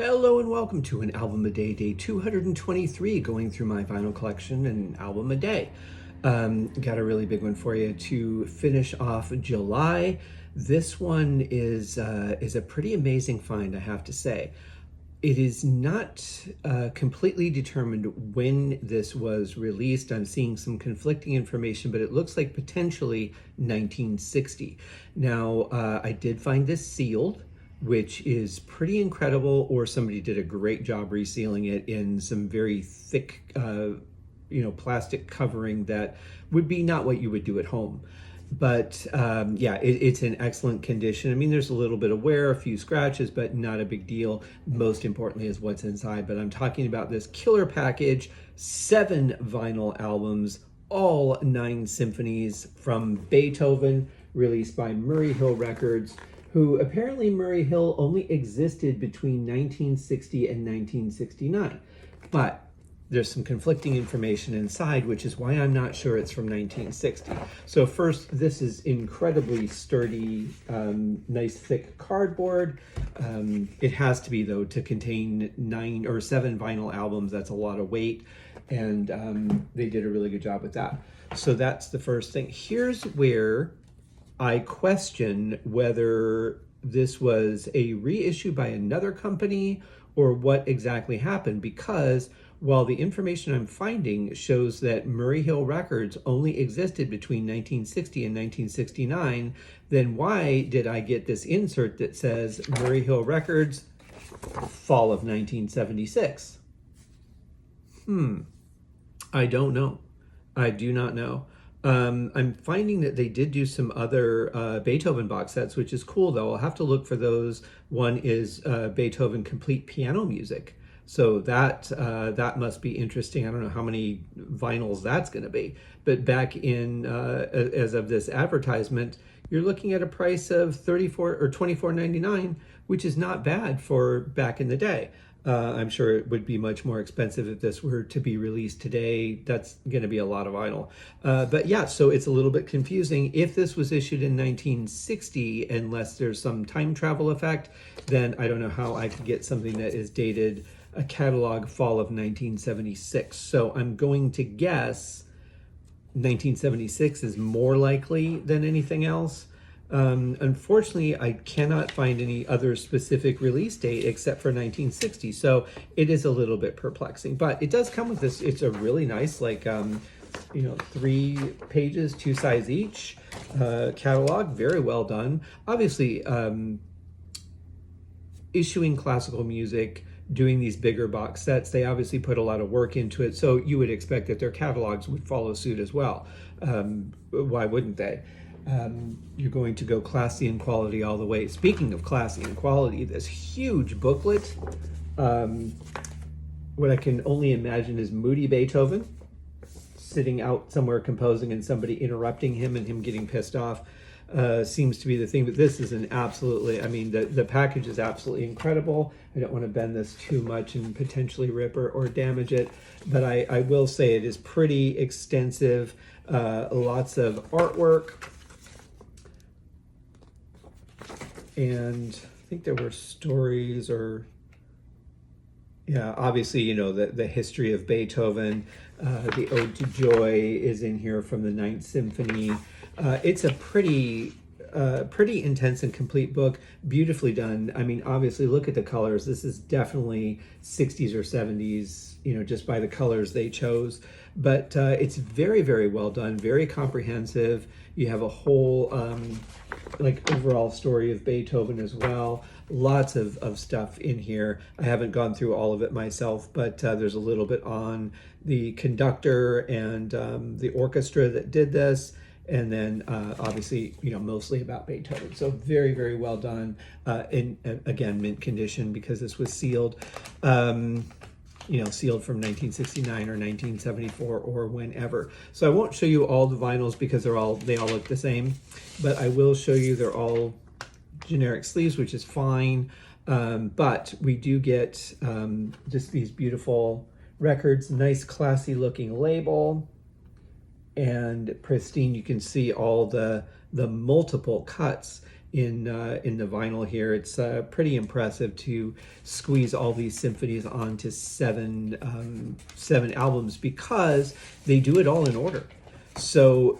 Hello and welcome to an album a day, day 223, going through my vinyl collection and album a day. Got a really big one for you to finish off July. This one is a pretty amazing find, I have to say. It is not completely determined when this was released. I'm seeing some conflicting information, but it looks like potentially 1960. Now, I did find this sealed, which is pretty incredible, or somebody did a great job resealing it in some very thick, plastic covering that would be not what you would do at home. But yeah, it's in excellent condition. I mean, there's a little bit of wear, a few scratches, but not a big deal. Most importantly is what's inside. But I'm talking about this killer package, 7 vinyl albums, all 9 symphonies from Beethoven, released by Murray Hill Records, who apparently Murray Hill only existed between 1960 and 1969. But there's some conflicting information inside, which is why I'm not sure it's from 1960. So first, this is incredibly sturdy, nice thick cardboard. It has to be, though, to contain 9 or 7 vinyl albums. That's a lot of weight, and they did a really good job with that. So that's the first thing. Here's where I question whether this was a reissue by another company or what exactly happened, because while the information I'm finding shows that Murray Hill Records only existed between 1960 and 1969, then why did I get this insert that says Murray Hill Records, fall of 1976? I don't know. I do not know. I'm finding that they did do some other Beethoven box sets, which is cool, though. I'll have to look for those. One is Beethoven Complete Piano Music. So that must be interesting. I don't know how many vinyls that's going to be. But back in, as of this advertisement, you're looking at a price of $34 or $24.99, which is not bad for back in the day. I'm sure it would be much more expensive if this were to be released today. That's going to be a lot of vinyl. But yeah, so it's a little bit confusing. If this was issued in 1960, unless there's some time travel effect, then I don't know how I could get something that is dated a catalog fall of 1976. So I'm going to guess 1976 is more likely than anything else. Unfortunately, I cannot find any other specific release date except for 1960, so it is a little bit perplexing. But it does come with this. It's a really nice, 3 pages, 2 sides each, catalog. Very well done. Obviously, issuing classical music, doing these bigger box sets, they obviously put a lot of work into it, so you would expect that their catalogs would follow suit as well. Why wouldn't they? You're going to go classy and quality all the way. Speaking of classy and quality, this huge booklet, what I can only imagine is moody Beethoven sitting out somewhere composing and somebody interrupting him and him getting pissed off, seems to be the thing. But this is an absolutely, I mean, the package is absolutely incredible. I don't want to bend this too much and potentially rip or damage it, but I will say it is pretty extensive, lots of artwork. And I think there were stories, or yeah, obviously, the history of Beethoven. The Ode to Joy is in here from the Ninth Symphony. It's a pretty intense and complete book, beautifully done. I mean, obviously, look at the colors. This is definitely 60s or 70s, just by the colors they chose. But it's very, very well done, very comprehensive. You have a whole overall story of Beethoven as well. Lots of stuff in here. I haven't gone through all of it myself, but there's a little bit on the conductor and the orchestra that did this. And then obviously, mostly about Beethoven. So very, very well done. In again, mint condition because this was sealed. Sealed from 1969 or 1974 or whenever. So I won't show you all the vinyls because they all look the same, but I will show you they're all generic sleeves, which is fine. But we do get just these beautiful records, nice classy looking label, and pristine. You can see all the multiple cuts in the vinyl here. It's pretty impressive to squeeze all these symphonies onto seven albums, because they do it all in order. So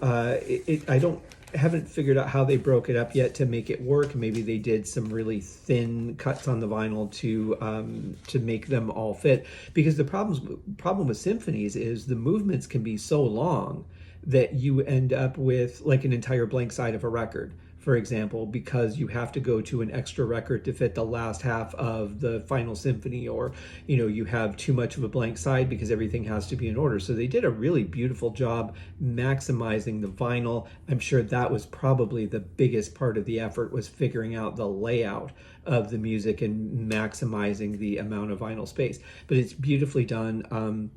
haven't figured out how they broke it up yet to make it work. Maybe they did some really thin cuts on the vinyl to make them all fit. Because the problem with symphonies is the movements can be so long that you end up with like an entire blank side of a record, for example, because you have to go to an extra record to fit the last half of the final symphony, or you have too much of a blank side because everything has to be in order. So they did a really beautiful job maximizing the vinyl. I'm sure that was probably the biggest part of the effort, was figuring out the layout of the music and maximizing the amount of vinyl space. But it's beautifully done.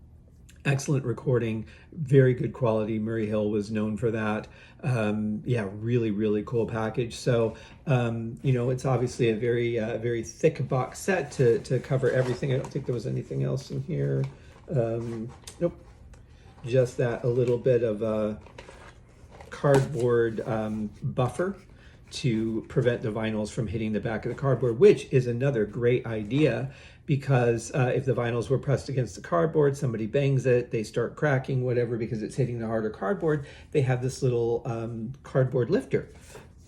Excellent recording, very good quality. Murray Hill was known for that. Yeah, really, really cool package. So, it's obviously a very thick box set to cover everything. I don't think there was anything else in here. Nope, just that, a little bit of a cardboard buffer to prevent the vinyls from hitting the back of the cardboard, which is another great idea, because if the vinyls were pressed against the cardboard, somebody bangs it, they start cracking, whatever, because it's hitting the harder cardboard. They have this little cardboard lifter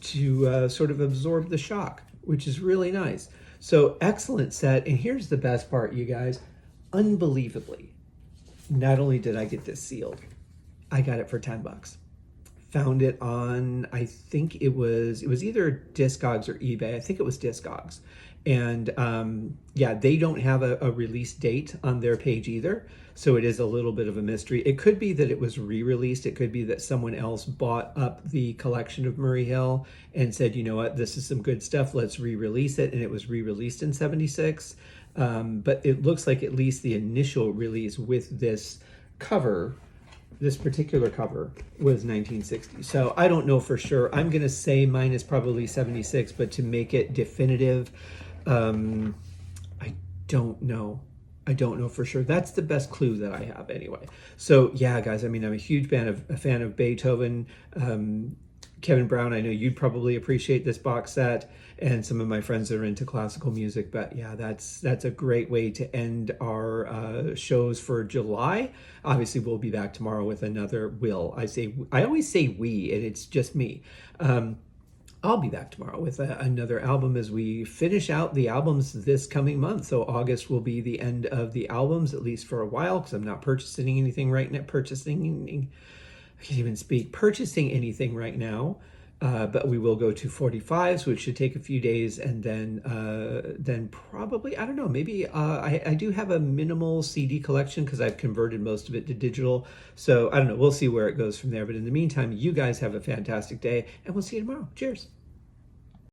to sort of absorb the shock, which is really nice. So excellent set. And here's the best part, you guys. Unbelievably, not only did I get this sealed, I got it for $10. Found it on, I think it was either Discogs or eBay. I think it was Discogs. And yeah, they don't have a release date on their page either. So it is a little bit of a mystery. It could be that it was re-released. It could be that someone else bought up the collection of Murray Hill and said, you know what, this is some good stuff, let's re-release it. And it was re-released in '76. But it looks like at least the initial release with this cover, this particular cover, was 1960. So I don't know for sure. I'm going to say mine is probably 76, but to make it definitive, I don't know. I don't know for sure. That's the best clue that I have anyway. So yeah, guys, I mean, I'm a huge fan of Beethoven. Kevin Brown, I know you'd probably appreciate this box set, and some of my friends that are into classical music. But yeah, that's a great way to end our shows for July. Obviously, we'll be back tomorrow with another. I always say we, and it's just me. I'll be back tomorrow with another album as we finish out the albums this coming month. So August will be the end of the albums, at least for a while, because I'm not purchasing anything right now. I can't even speak. Purchasing anything right now. But we will go to 45s, which should take a few days, and then probably, I don't know, maybe I do have a minimal CD collection because I've converted most of it to digital. So I don't know, we'll see where it goes from there. But in the meantime, you guys have a fantastic day, and we'll see you tomorrow. Cheers.